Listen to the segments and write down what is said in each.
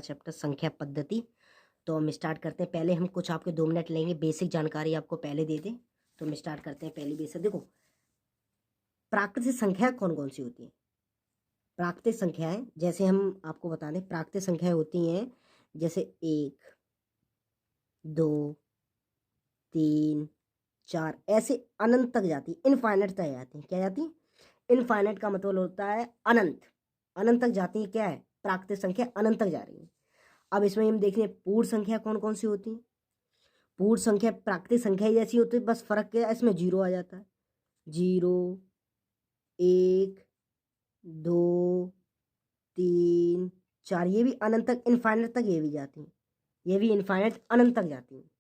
Chapter संख्या पद्धति। तो हम स्टार्ट करते हैं। पहले हम कुछ आपके 2 मिनट लेंगे, बेसिक जानकारी आपको पहले दे दें। तो हम स्टार्ट करते हैं पहली बेसिक। देखो, प्राकृतिक संख्या कौन कौन सी होती है? प्राकृतिक संख्याएं जैसे हम आपको बता दें, प्राकृतिक संख्याएं होती हैं जैसे 1, 2, 3, 4, ऐसे अनंत तक जाती, इनफाइनाइट तक जाती हैं। क्या जाती? इनफाइनाइट का मतलब होता है अनंत, अनंत तक जाती है। क्या है? प्राकृतिक संख्या अनंत तक जा रही है। अब इसमें हम देख रहे हैं पूर्ण संख्या कौन कौन सी होती है। पूर्ण संख्या प्राकृतिक संख्या ही जैसी होती है, बस फर्क क्या है, इसमें जीरो आ जाता है। 0, 1, 2, 3, 4, ये भी अनंत तक, इनफाइनाइट तक ये भी जाती हैं। ये भी इनफाइनाइट अनंत तक जाती हैं।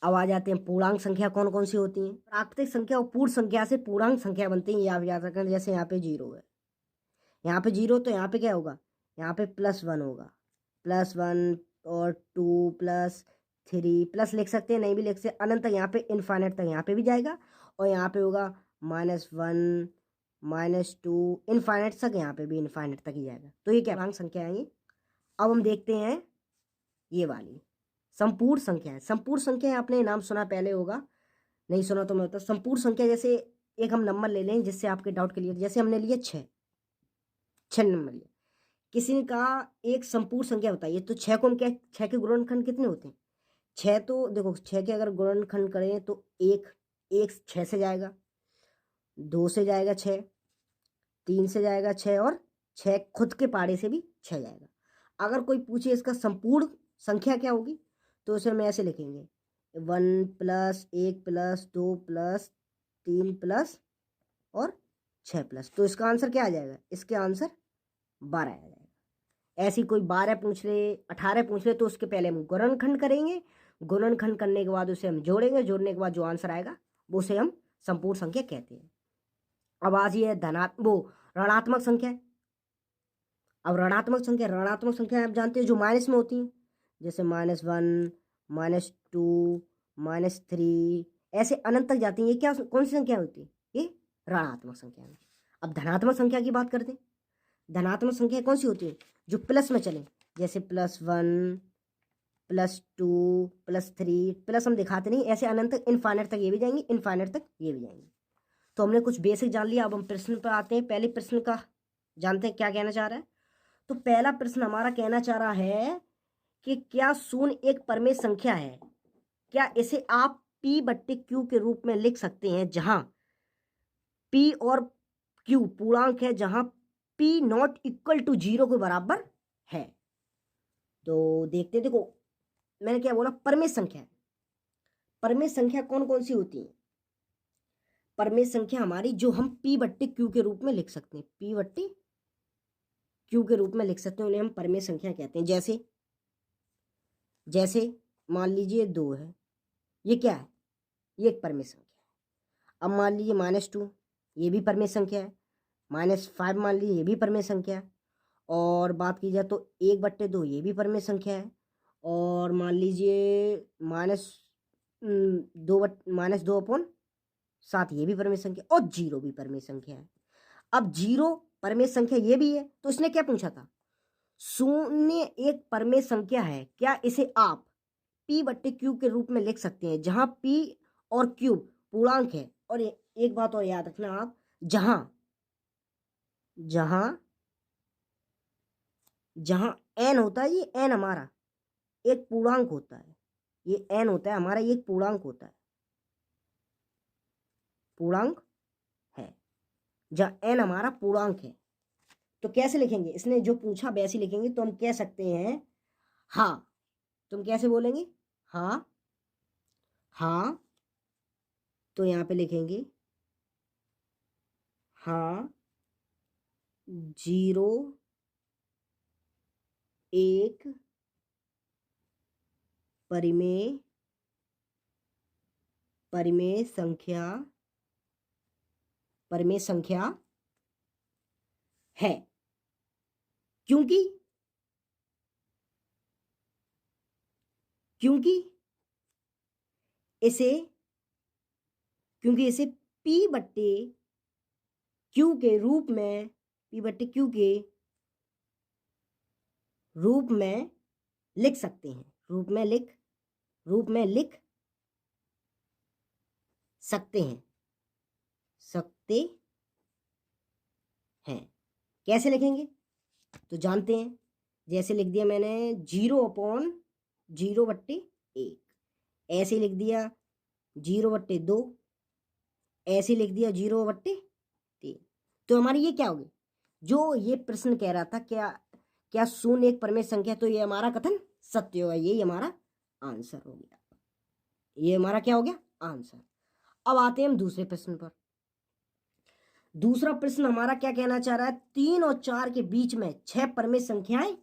अब आ जाते हैं पूर्णांक संख्या कौन कौन सी होती हैं। प्राकृतिक संख्या और पूर्ण संख्या से पूर्णांक संख्या बनती है, ये आप याद रखें। जैसे यहाँ पे 0 है, यहाँ पे 0, तो यहाँ पे क्या होगा? यहाँ पे +1 होगा। +1 और 2 +3 प्लस लिख सकते हैं, नहीं भी लिख सकते, अनंत तक, यहाँ पे इनफाइनाइट तक यहाँ पे भी जाएगा। और यहाँ पे होगा -1, -2, इनफाइनाइट तक, यहाँ पे भी इनफाइनाइट तक ही जाएगा। तो ये क्या पूर्णांक संख्या है ये। अब हम देखते हैं ये वाली संपूर्ण संख्या है। संपूर्ण संख्या आपने नाम सुना पहले होगा, नहीं सुना तो मैं बता। संपूर्ण संख्या जैसे एक हम नंबर ले लें जिससे आपके डाउट क्लियर। जैसे हमने लिया 6 नंबर लिया, किसी का एक संपूर्ण संख्या बताइए, तो 6 को हम क्या, 6 के गुणनखंड कितने होते हैं? 6, तो देखो 6 के अगर गुणनखंड करें तो एक 6 से जाएगा, 2 से जाएगा 6, 3 से जाएगा 6, और 6 खुद के पाड़े से भी 6 जाएगा। अगर कोई पूछे इसका संपूर्ण संख्या क्या होगी, तो उसे हम ऐसे लिखेंगे 1 + 1 + 2 + 3 प्लस और 6 प्लस। तो इसका आंसर क्या आ जाएगा? इसके आंसर 12 आ जाएगा। ऐसी कोई 12 पूछ ले, 18 पूछ ले, तो उसके पहले हम गुणनखंड करेंगे। गुणनखंड करने के बाद उसे हम जोड़ेंगे, जोड़ने के बाद जो आंसर आएगा वो उसे हम संपूर्ण संख्या कहते हैं। अब आज ये ऋणात्मक संख्या है। अब ऋणात्मक संख्या आप जानते हैं जो माइनस में होती हैं, जैसे -1, -2, -3, ऐसे अनंत तक जाती हैं। ये क्या, कौन सी संख्या होती है? ये ऋणात्मक संख्या है। अब धनात्मक संख्या की बात करते हैं। धनात्मक संख्या कौन सी होती है? जो प्लस में चले, जैसे +1, +2, +3, प्लस हम दिखाते नहीं, ऐसे अनंत तक, इनफाइनाइट तक ये भी जाएंगे, इनफाइनाइट तक ये भी जाएंगे। तो हमने कुछ बेसिक जान लिया। अब हम प्रश्न पर आते हैं। पहले प्रश्न का जानते हैं क्या कहना चाह रहा है। तो पहला प्रश्न हमारा कहना चाह रहा है कि क्या शून्य एक परमेय संख्या है? क्या इसे आप P/Q के रूप में लिख सकते हैं, जहां P और Q पूर्णांक है, जहां P ≠ 0 के बराबर है? तो देखते, देखो मैंने क्या बोला, परमेय संख्या। परमेय संख्या कौन कौन सी होती है? परमेय संख्या हमारी जो हम P/Q के रूप में लिख सकते हैं, P/Q के रूप में लिख सकते हैं, उन्हें हम परमेय संख्या कहते हैं। जैसे जैसे मान लीजिए 2 है, ये क्या है? ये एक परमेय संख्या है। अब मान लीजिए -2, ये भी परमेय संख्या है। -5 मान लीजिए, ये भी परमेय संख्या है। और बात की जाए तो 1/2, ये भी परमेय संख्या है। और मान लीजिए -2/7, ये भी परमेय संख्या, और 0 भी परमेय संख्या है। अब 0 परमेय संख्या ये भी है, तो इसने क्या पूछा था? शून्य एक परमेय संख्या है, क्या इसे आप P/Q के रूप में लिख सकते हैं, जहां P और Q पूर्णांक है। और एक बात और याद रखना आप, जहां जहां जहां n होता है, ये n हमारा एक पूर्णांक होता है, ये n होता है हमारा, ये एक पूर्णांक होता है, पूर्णांक है, जहां n हमारा पूर्णांक है। तो कैसे लिखेंगे? इसने जो पूछा वैसे लिखेंगे। तो हम कह सकते हैं हाँ। तुम कैसे बोलेंगे? हाँ, हाँ। तो यहां पे लिखेंगे हाँ, 0, 1 परिमेय परिमेय संख्या परिमेय संख्या है, क्योंकि क्योंकि इसे P/Q के रूप में, P/Q के रूप में लिख सकते हैं, रूप में लिख सकते हैं। कैसे लिखेंगे तो जानते हैं, जैसे लिख दिया मैंने 0/0/1, ऐसे लिख दिया 0/2, ऐसे लिख दिया 0/3। तो हमारी ये क्या होगी, जो ये प्रश्न कह रहा था क्या शून्य एक परमेय संख्या, तो ये हमारा कथन सत्य होगा, यही हमारा आंसर हो गया, ये हमारा क्या हो गया आंसर। अब आते हैं हम दूसरे प्रश्न पर। दूसरा प्रश्न हमारा क्या कहना चाह रहा है, 3 और 4 के बीच में 6 परमेय संख्याएं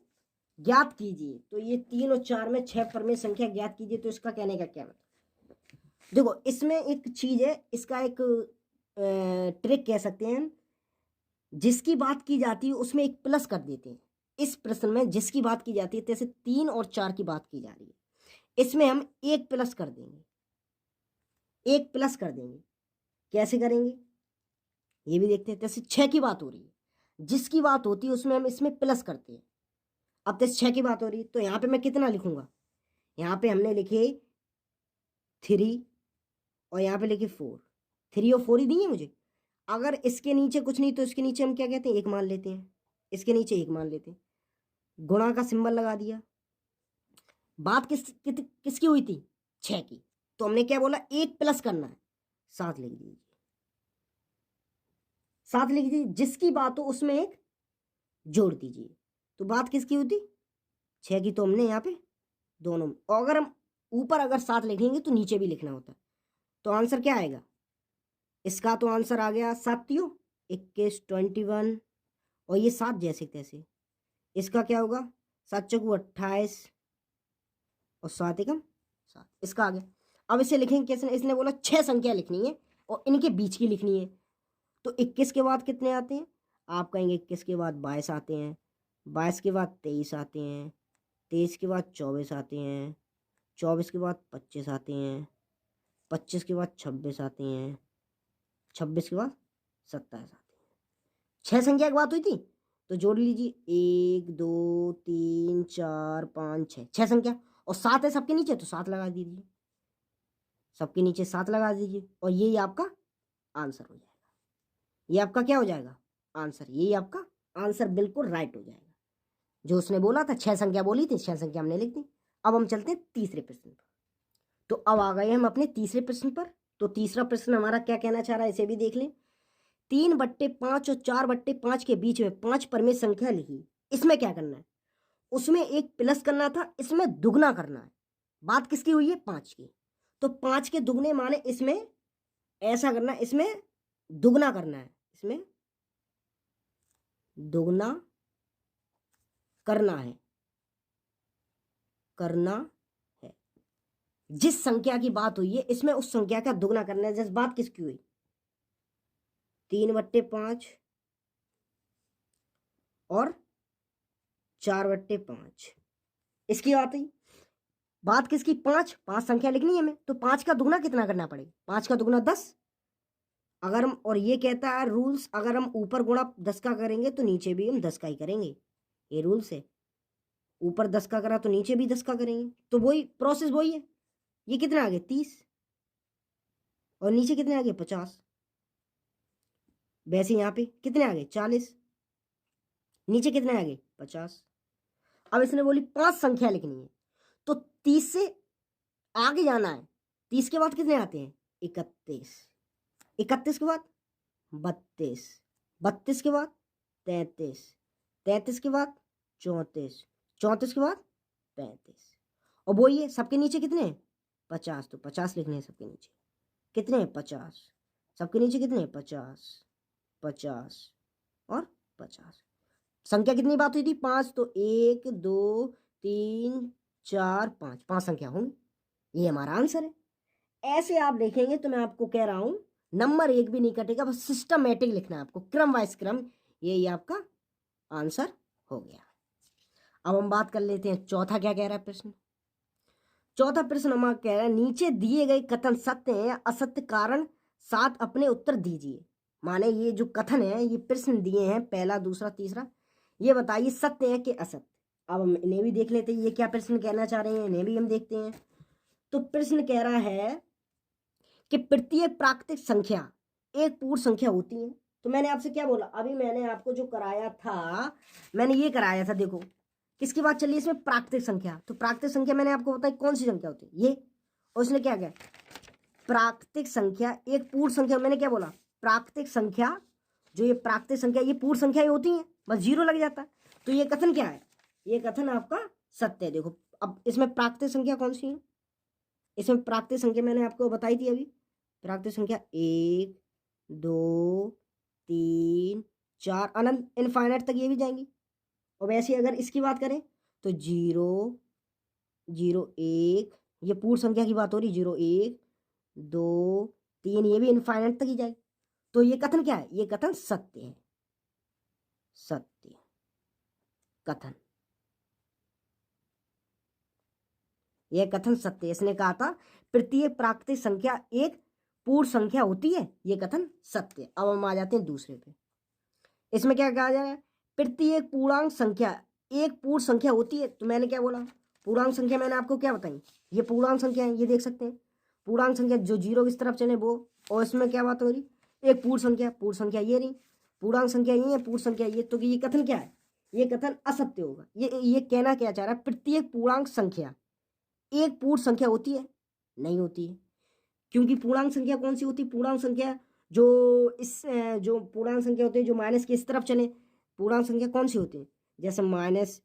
ज्ञात कीजिए। तो ये 3 और 4 में 6 परमेय संख्या ज्ञात कीजिए, तो इसका कहने का क्या मतलब, देखो इसमें एक चीज है, इसका एक ट्रिक कह सकते हैं, जिसकी बात की जाती है उसमें एक प्लस कर देते हैं। इस प्रश्न में जिसकी बात की जाती है, जैसे 3 और 4 की बात की जा रही है, इसमें हम एक प्लस कर देंगे, कैसे करेंगे ये भी देखते हैं। जैसे 6 की बात हो रही है, जिसकी बात होती है उसमें हम इसमें प्लस करते हैं। अब जैसे 6 की बात हो रही है, तो यहाँ पे मैं कितना लिखूंगा, यहाँ पे हमने लिखे 3 और यहाँ पे लिखे 4, 3 और 4 ही दी है मुझे। अगर इसके नीचे कुछ नहीं तो इसके नीचे हम क्या कहते हैं, 1 मान लेते हैं, इसके नीचे 1 मान लेते हैं, गुणा का सिंबल लगा दिया। बात किसकी हुई थी, 6 की, तो हमने क्या बोला, एक प्लस करना है, 7 लिख दीजिए, 7 लिख दीजिए, जिसकी बात हो उसमें एक जोड़ दीजिए। तो बात किसकी हुई, 6 की, तो हमने यहाँ पे दोनों, और अगर हम ऊपर अगर 7 लिखेंगे तो नीचे भी लिखना होता है। तो आंसर क्या आएगा इसका, तो आंसर आ गया 7 21 21, और ये 7 जैसे तैसे, इसका क्या होगा 7 चौकू 28 और 7 एकम 7, इसका आ गया। अब इसे लिखेंगे कैसे, इसने बोला 6 संख्या लिखनी है और इनके बीच की लिखनी है। तो 21 के बाद कितने आते हैं, आप कहेंगे 21 के बाद 22 आते हैं, 22 के बाद 23 आते हैं, 23 के बाद 24 आते हैं, 24 के बाद 25 आते हैं, 25 के बाद 26 आते हैं, 26 के बाद 27 आते हैं। 6 संख्या की बात हुई थी, तो जोड़ लीजिए 1 2 3 4 5 6, 6 संख्या, और 7 है सबके नीचे, तो 7 लगा दीजिए, सबके नीचे 7 लगा दीजिए, और यही आपका आंसर हो जाएगा। ये आपका क्या हो जाएगा आंसर, यही आपका आंसर बिल्कुल राइट हो जाएगा। जो उसने बोला था 6 संख्या बोली थी, 6 संख्या हमने लिख दी। अब हम चलते हैं तीसरे प्रश्न पर। तो अब आ गए हम अपने तीसरे प्रश्न पर। तो तीसरा प्रश्न हमारा क्या कहना चाह रहा है, इसे भी देख लें। 3/5 और 4/5 के बीच में 5 परमेय संख्या लिखी, इसमें क्या करना है, उसमें एक प्लस करना था, इसमें दुगना करना है। बात किसकी हुई है, 5 की, तो 5 के दुगने माने इसमें ऐसा करना है, इसमें दुगना करना है, इसमें दुगना करना है जिस संख्या की बात हुई है इसमें उस संख्या का दुगना करना है। जैसे बात किसकी हुई, 3/5 और 4/5, इसकी बात हुई। बात किसकी, 5 संख्या लिखनी है हमें, तो 5 का दुगना कितना करना पड़ेगा, 5 का दुगना 10। अगर हम, और ये कहता है रूल्स, अगर हम ऊपर गुणा 10 का करेंगे तो नीचे भी हम 10 का ही करेंगे, ये रूल्स है। ऊपर 10 का करा तो नीचे भी 10 का करेंगे, तो वही प्रोसेस वही है। ये कितने आ गए 30, और नीचे कितने आ गए 50। वैसे यहाँ पे कितने आ गए 40, नीचे कितने आ गए 50। अब इसने बोली 5 संख्या लिखनी है, तो 30 से आगे जाना है। 30 के बाद कितने आते हैं 31, 31 के बाद 32, 32 के बाद 33, 33 के बाद 34, 34 के बाद 35, और वो ये सबके नीचे कितने हैं 50, तो 50 लिखने हैं सबके नीचे, कितने हैं 50, सबके नीचे कितने हैं 50, 50 और 50। संख्या कितनी बात हुई थी 5, तो 1 2 3 4 5, 5 संख्या होंगी, ये हमारा आंसर है। ऐसे आप देखेंगे तो मैं आपको कह रहा हूं नंबर एक भी नहीं कटेगा, बस सिस्टमेटिक लिखना है आपको, क्रम वाइज क्रम, यही आपका आंसर हो गया। अब हम बात कर लेते हैं चौथा क्या कह रहा है प्रश्न। चौथा प्रश्न हमारा कह रहा है नीचे दिए गए कथन सत्य है या असत्य, कारण 7 अपने उत्तर दीजिए। माने ये जो कथन है, ये प्रश्न दिए हैं पहला दूसरा तीसरा, ये बताइए सत्य है कि असत्य। अब हम इन्हें भी देख लेते हैं, ये क्या प्रश्न कहना चाह रहे हैं, इन्हें भी हम देखते हैं। तो प्रश्न कह रहा है कि प्रत्येक प्राकृतिक संख्या एक पूर्ण संख्या होती है। तो मैंने आपसे क्या बोला, अभी मैंने आपको जो कराया था, मैंने ये कराया था, देखो किसकी बात चली इसमें, प्राकृतिक संख्या। तो प्राकृतिक संख्या मैंने आपको बताई कौन सी संख्या होती है, ये। और उसने क्या कहा, प्राकृतिक संख्या एक पूर्ण संख्या। मैंने क्या बोला, प्राकृतिक संख्या, जो ये प्राकृतिक संख्या ये पूर्ण संख्या ही होती है, बस जीरो लग जाता है। तो ये कथन क्या है, ये कथन आपका सत्य है। देखो अब इसमें प्राकृतिक संख्या कौन सी है, इसमें प्राकृतिक संख्या मैंने आपको बताई थी अभी, प्राकृतिक संख्या 1 2 3 4 अनंत इनफाइनाइट तक ये भी जाएंगी। और वैसे अगर इसकी बात करें तो 0 0 1, ये पूर्ण संख्या की बात हो रही, 0 1 2 3, ये भी इनफाइनाइट तक ही जाएगी। तो ये कथन क्या है, ये कथन सत्य है, सत्य कथन, यह कथन सत्य। इसने कहा था प्रत्येक प्राकृतिक संख्या एक पूर्ण संख्या होती है, यह कथन सत्य। अब हम आ जाते हैं दूसरे पे। इसमें क्या कहा जाए, प्रत्येक पूर्णांक संख्या एक पूर्ण संख्या होती है। तो मैंने क्या बोला, पूर्णांक संख्या मैंने आपको क्या बताई, ये पूर्णांक संख्या है, ये देख सकते हैं पूर्णांक संख्या जो जीरो की तरफ चले वो। और इसमें क्या बात हो रही, एक पूर्ण संख्या, पूर्ण संख्या ये रही, पूर्णांक संख्या ये है, पूर्ण संख्या ये। तो ये कथन क्या है, ये कथन असत्य होगा। ये कहना क्या चाह रहा है, प्रत्येक पूर्णांक संख्या एक पूर्ण संख्या होती है, नहीं होती है। क्योंकि पूर्णांक संख्या कौन सी होती है, पूर्णांक संख्या जो पूर्णांक संख्या होती है जो माइनस की इस तरफ चले, पूर्णांक संख्या कौन सी होती है, जैसे -1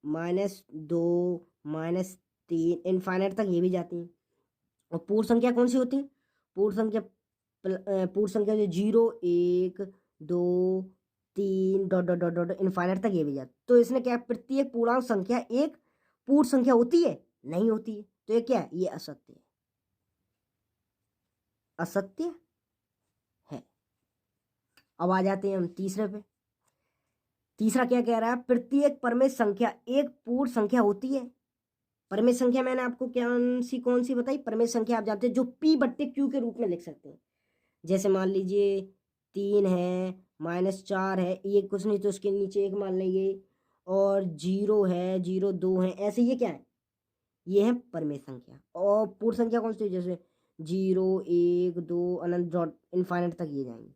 -2 -3 इनफाइनाइट तक ये भी जाती हैं। और पूर्ण संख्या कौन सी होती है, पूर्ण संख्या जो 0 1 2 3 dot dot dot dot infinite तक ये भी जाती। तो इसने क्या, प्रत्येक पूर्णांक संख्या एक पूर्ण संख्या होती है, नहीं होती है। तो ये क्या है, ये असत्य है, असत्य है। अब आ जाते हैं हम तीसरे पे। तीसरा क्या कह रहा है, प्रत्येक परमेय संख्या एक पूर्ण संख्या होती है। परमेय संख्या मैंने आपको कौन सी बताई, परमेय संख्या आप जानते हैं जो P/Q के रूप में लिख सकते हैं। जैसे मान लीजिए 3 है, -4 है, ये कुछ नहीं तो उसके नीचे 1 मान लेंगे, और 0 है, 0 2 है, ऐसे ये क्या है, ये है परमेय संख्या। और पूर्ण संख्या कौन सी है, जैसे 0 1 2 अनंत डॉट इनफाइनाइट तक ये जाएंगे।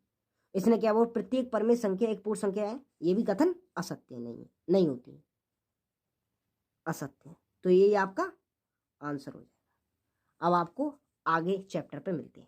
इसने क्या बोला, प्रत्येक परमेय संख्या एक पूर्ण संख्या है, ये भी कथन असत्य नहीं है, नहीं होती है, असत्य है। तो ये आपका आंसर हो जाएगा। अब आपको आगे चैप्टर पे मिलते हैं।